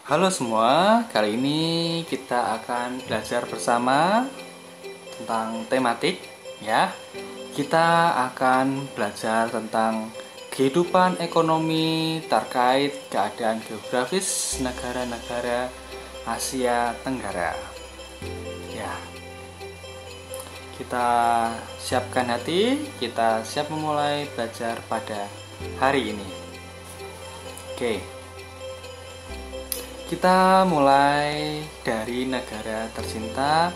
Halo semua, kali ini kita akan belajar bersama tentang tematik ya. Kita akan belajar tentang kehidupan ekonomi terkait keadaan geografis negara-negara Asia Tenggara. Ya. Kita siapkan hati, kita siap memulai belajar pada hari ini. Oke. Kita mulai dari negara tercinta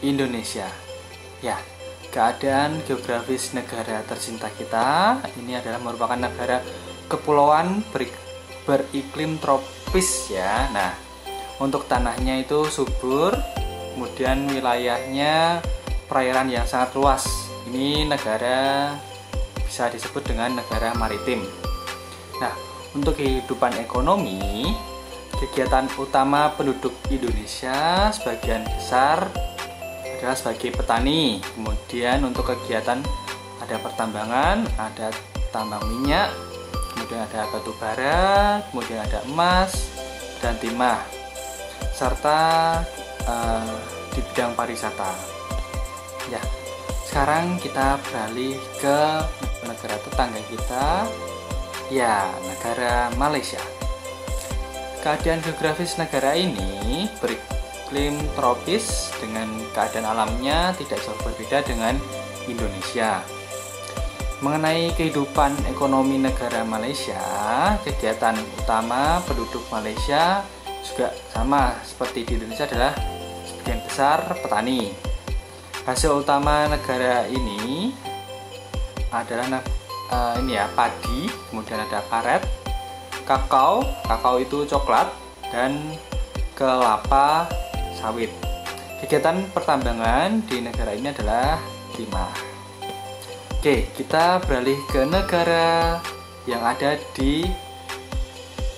Indonesia. Ya, keadaan geografis negara tercinta kita ini adalah merupakan negara kepulauan beriklim tropis ya. Nah, untuk tanahnya itu subur, kemudian wilayahnya perairan yang sangat luas. Ini negara bisa disebut dengan negara maritim. Nah, untuk kehidupan ekonomi, kegiatan utama penduduk Indonesia sebagian besar adalah sebagai petani. Kemudian untuk kegiatan ada pertambangan, ada tambang minyak, kemudian ada batu bara, kemudian ada emas dan timah, serta di bidang pariwisata. Ya, sekarang kita beralih ke negara tetangga kita, ya negara Malaysia. Keadaan geografis negara ini beriklim tropis dengan keadaan alamnya tidak jauh berbeda dengan Indonesia. Mengenai kehidupan ekonomi negara Malaysia, kegiatan utama penduduk Malaysia juga sama seperti di Indonesia adalah sebagian besar petani. Hasil utama negara ini adalah padi, kemudian ada karet, kakao itu coklat, dan kelapa sawit. Kegiatan pertambangan di negara ini adalah timah. Oke, kita beralih ke negara yang ada di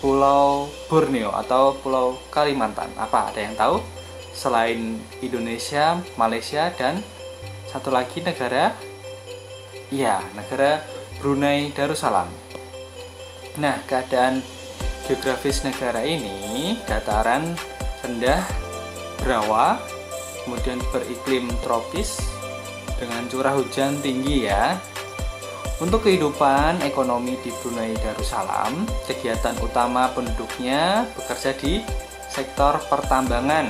Pulau Borneo atau Pulau Kalimantan. Apa ada yang tahu? Selain Indonesia, Malaysia, dan satu lagi negara? Iya, negara Brunei Darussalam. Nah, keadaan geografis negara ini dataran rendah, rawa, kemudian beriklim tropis dengan curah hujan tinggi ya. Untuk kehidupan ekonomi di Brunei Darussalam, kegiatan utama penduduknya bekerja di sektor pertambangan.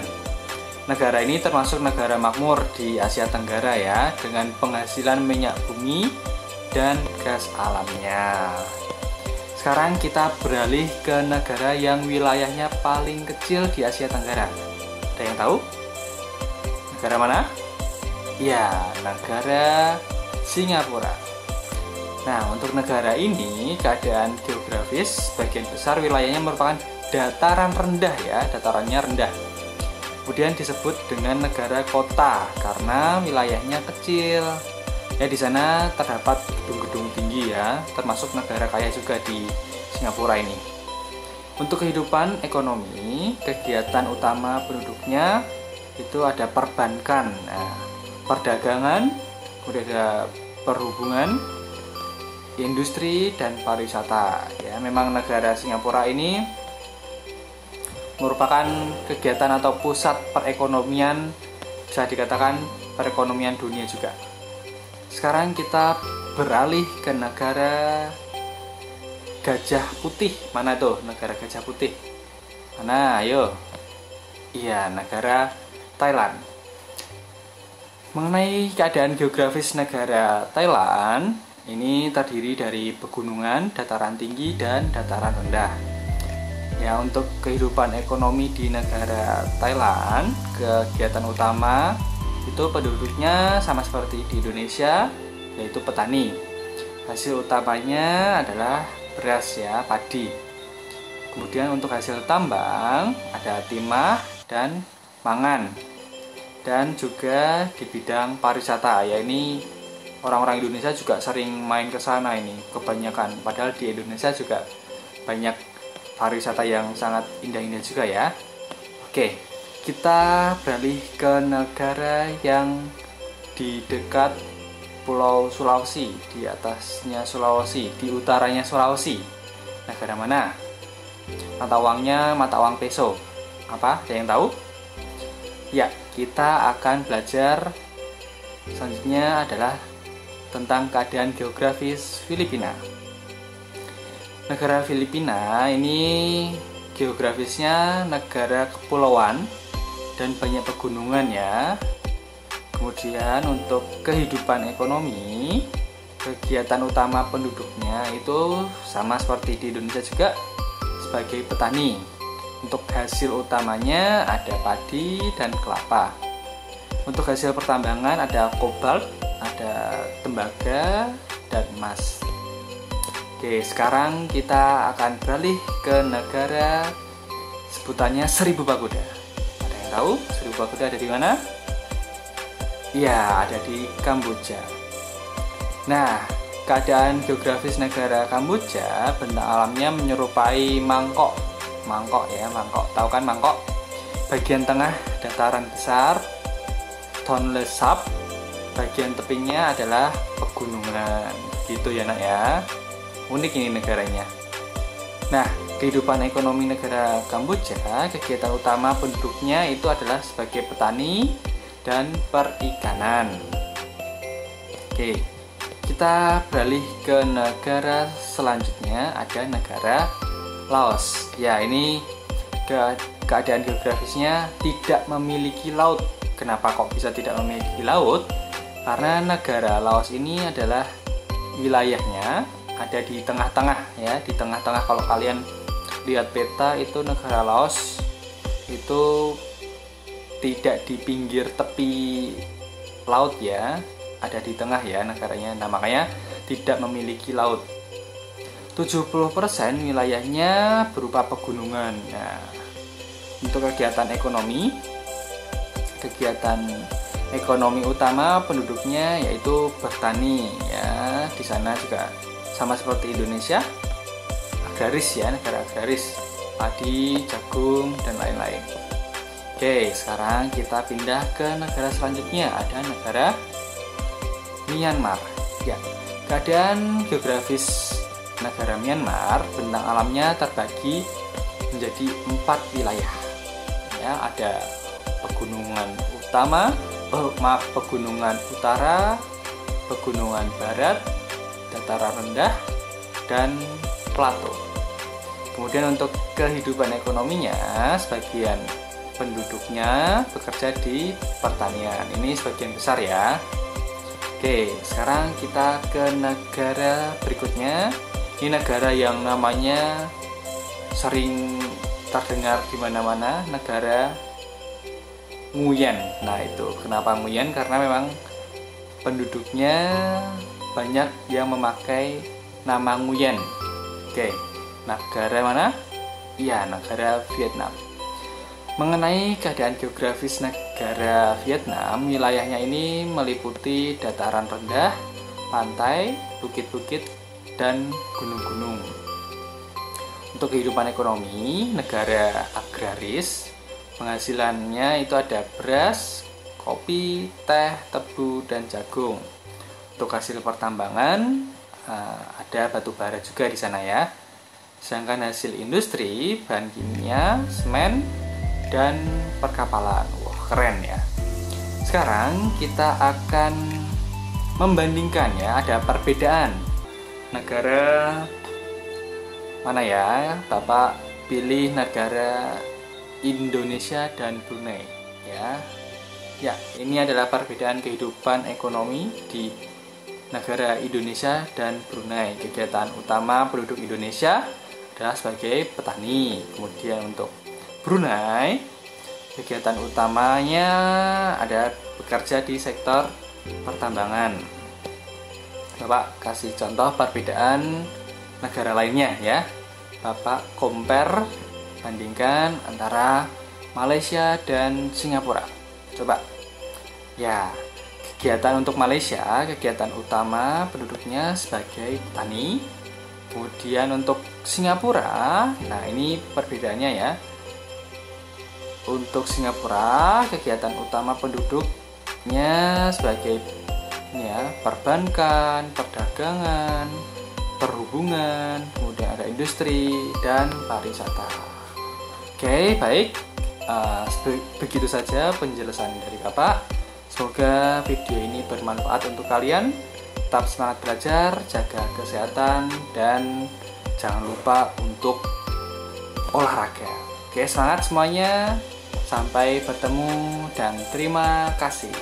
Negara ini termasuk negara makmur di Asia Tenggara ya, dengan penghasilan minyak bumi dan gas alamnya. Sekarang kita beralih ke negara yang wilayahnya paling kecil di Asia Tenggara. Ada yang tahu? Negara mana? Ya, negara Singapura. Nah, untuk negara ini, keadaan geografis sebagian besar wilayahnya merupakan dataran rendah ya, datarannya rendah. Kemudian disebut dengan negara kota karena wilayahnya kecil. Ya, di sana terdapat gedung-gedung tinggi ya, termasuk negara kaya juga di Singapura ini. Untuk kehidupan ekonomi, kegiatan utama penduduknya itu ada perbankan, perdagangan, kemudian ada perhubungan, industri, dan pariwisata. Ya, memang negara Singapura ini merupakan kegiatan atau pusat perekonomian, bisa dikatakan perekonomian dunia juga. Sekarang kita beralih ke negara Gajah Putih. Mana tuh negara Gajah Putih? Mana? Ayo. Iya, negara Thailand. Mengenai keadaan geografis negara Thailand, ini terdiri dari pegunungan, dataran tinggi, dan dataran rendah. Ya, untuk kehidupan ekonomi di negara Thailand, kegiatan utama itu penduduknya sama seperti di Indonesia, yaitu petani. Hasil utamanya adalah beras ya, padi. Kemudian untuk hasil tambang ada timah dan mangan. Dan juga di bidang pariwisata, ya ini orang-orang Indonesia juga sering main ke sana ini kebanyakan. Padahal di Indonesia juga banyak pariwisata yang sangat indah-indah juga ya. Oke. Kita beralih ke negara yang di dekat Pulau Sulawesi, di atasnya Sulawesi, di utaranya Sulawesi. Negara mana? Mata uangnya mata uang peso. Apa? Ada yang tahu? Ya, kita akan belajar selanjutnya adalah tentang keadaan geografis Filipina. Negara Filipina ini geografisnya negara kepulauan dan banyak pegunungan ya. Kemudian untuk kehidupan ekonomi, kegiatan utama penduduknya itu sama seperti di Indonesia juga sebagai petani. Untuk hasil utamanya ada padi dan kelapa. Untuk hasil pertambangan ada kobalt, ada tembaga, dan emas. Oke, sekarang kita akan beralih ke negara sebutannya Seribu Pagoda. Ada yang tahu Seribu Pagoda ada di mana? Ya, ada di Kamboja. Nah, keadaan geografis negara Kamboja, bentang alamnya menyerupai mangkok. Mangkok. Tahu kan mangkok? Bagian tengah dataran besar, Tonle Sap, bagian tepinya adalah pegunungan. Gitu ya nak ya. Unik ini negaranya. Nah, kehidupan ekonomi negara Kamboja, kegiatan utama penduduknya itu adalah sebagai petani dan perikanan. Oke, kita beralih ke negara selanjutnya, ada negara Laos. Ya, ini keadaan geografisnya tidak memiliki laut. Kenapa kok bisa tidak memiliki laut? Karena negara Laos ini adalah wilayahnya ada di tengah-tengah ya, di tengah-tengah. Kalau kalian lihat peta itu negara Laos itu tidak di pinggir tepi laut ya, ada di tengah ya negaranya. Nah, makanya tidak memiliki laut. 70% wilayahnya berupa pegunungan. Nah, untuk kegiatan ekonomi utama penduduknya yaitu bertani ya. Di sana juga sama seperti Indonesia, agraris ya, negara agraris, padi, jagung dan lain-lain. Oke, sekarang kita pindah ke negara selanjutnya, ada negara Myanmar. Ya, keadaan geografis negara Myanmar, bentang alamnya terbagi menjadi 4 wilayah. Ya, ada pegunungan utara, pegunungan barat, dataran rendah, dan plato. Kemudian untuk kehidupan ekonominya, sebagian penduduknya bekerja di pertanian. Ini sebagian besar ya. Oke, sekarang kita ke negara berikutnya. Ini negara yang namanya sering terdengar di mana-mana, negara Nguyen. Nah, itu kenapa Nguyen? Karena memang penduduknya banyak yang memakai nama Nguyen. Oke, negara mana? Iya, negara Vietnam. Mengenai keadaan geografis negara Vietnam, wilayahnya ini meliputi dataran rendah, pantai, bukit-bukit, dan gunung-gunung. Untuk kehidupan ekonomi, negara agraris, penghasilannya itu ada beras, kopi, teh, tebu, dan jagung. Untuk hasil pertambangan, ada batu bara juga di sana ya. Sedangkan hasil industri, bahan kimia, semen, dan perkapalan. Wah, keren ya. Sekarang kita akan membandingkan ya, ada perbedaan negara mana ya? Bapak pilih negara Indonesia dan Brunei ya. Ya, ini adalah perbedaan kehidupan ekonomi di negara Indonesia dan Brunei. Kegiatan utama penduduk Indonesia adalah sebagai petani. Kemudian untuk Brunei, kegiatan utamanya ada bekerja di sektor pertambangan. Bapak kasih contoh perbedaan negara lainnya ya. Bapak compare, bandingkan antara Malaysia dan Singapura. Coba. Ya, kegiatan untuk Malaysia, kegiatan utama penduduknya sebagai petani. Kemudian untuk Singapura, nah ini perbedaannya ya. Untuk Singapura, kegiatan utama penduduknya sebagai perbankan, perdagangan, perhubungan, kemudian ada industri dan pariwisata. Oke, baik. Begitu saja penjelasan dari Bapak. Semoga video ini bermanfaat untuk kalian. Tetap semangat belajar, jaga kesehatan, dan jangan lupa untuk olahraga. Oke, semangat semuanya. Sampai bertemu dan terima kasih.